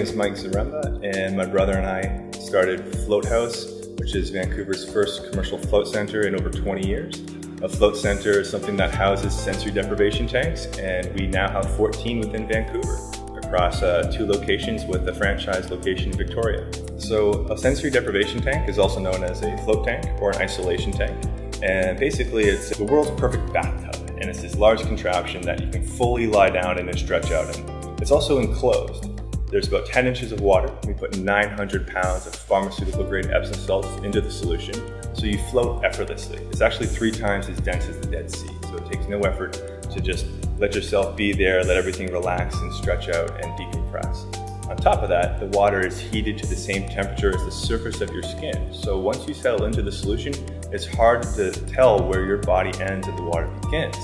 name is Mike Zaremba, and my brother and I started Float House, which is Vancouver's first commercial float center in over 20 years. A float center is something that houses sensory deprivation tanks, and we now have 14 within Vancouver across 2 locations with a franchise location in Victoria. So a sensory deprivation tank is also known as a float tank or an isolation tank. And basically it's the world's perfect bathtub. And it's this large contraption that you can fully lie down in and stretch out in. It's also enclosed. There's about 10 inches of water. We put 900 pounds of pharmaceutical grade Epsom salts into the solution, so you float effortlessly. It's actually 3 times as dense as the Dead Sea, so it takes no effort to just let yourself be there, let everything relax and stretch out and decompress. On top of that, the water is heated to the same temperature as the surface of your skin. So once you settle into the solution, it's hard to tell where your body ends and the water begins.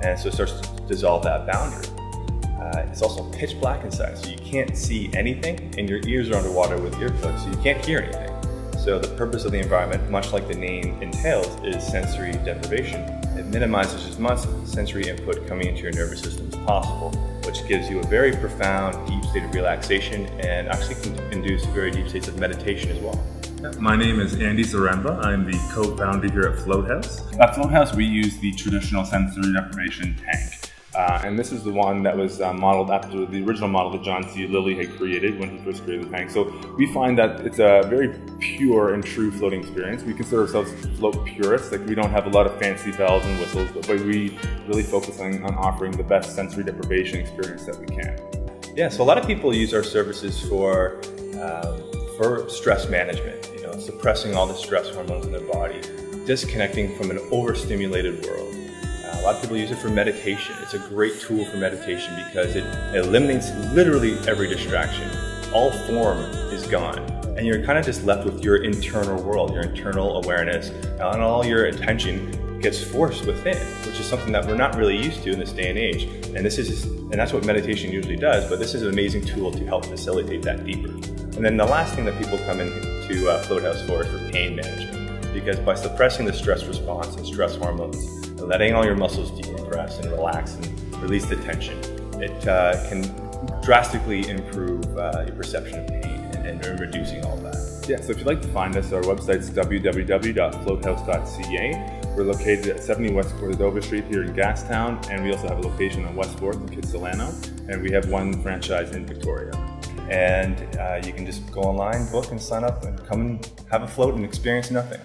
And so it starts to dissolve that boundary. It's also pitch black inside, so you can't see anything, and your ears are underwater with earplugs, so you can't hear anything. So the purpose of the environment, much like the name entails, is sensory deprivation. It minimizes as much sensory input coming into your nervous system as possible, which gives you a very profound, deep state of relaxation and actually can induce very deep states of meditation as well. My name is Andy Zaremba. I'm the co-founder here at Float House. At Float House, we use the traditional sensory deprivation tank. And this is the one that was modeled after the original model that John C. Lilly had created when he first created the tank. So we find that it's a very pure and true floating experience. We consider ourselves float purists. Like, we don't have a lot of fancy bells and whistles, but we really focus on offering the best sensory deprivation experience that we can. Yeah, so a lot of people use our services for stress management, suppressing all the stress hormones in their body, disconnecting from an overstimulated world. A lot of people use it for meditation. It's a great tool for meditation because it eliminates literally every distraction. All form is gone, and you're kind of just left with your internal world, your internal awareness, and all your attention gets forced within, which is something that we're not really used to in this day and age. And that's what meditation usually does, but this is an amazing tool to help facilitate that deeper. And then the last thing that people come into Float House for is for pain management, because by suppressing the stress response and stress hormones, letting all your muscles decompress and relax and release the tension, it can drastically improve your perception of pain and reducing all that. Yeah, so if you'd like to find us, our website's www.floathouse.ca. We're located at 70 West Cordova Street here in Gastown, and we also have a location on West 4th in Kitsilano, and we have 1 franchise in Victoria. And you can just go online, book and sign up and come and have a float and experience nothing.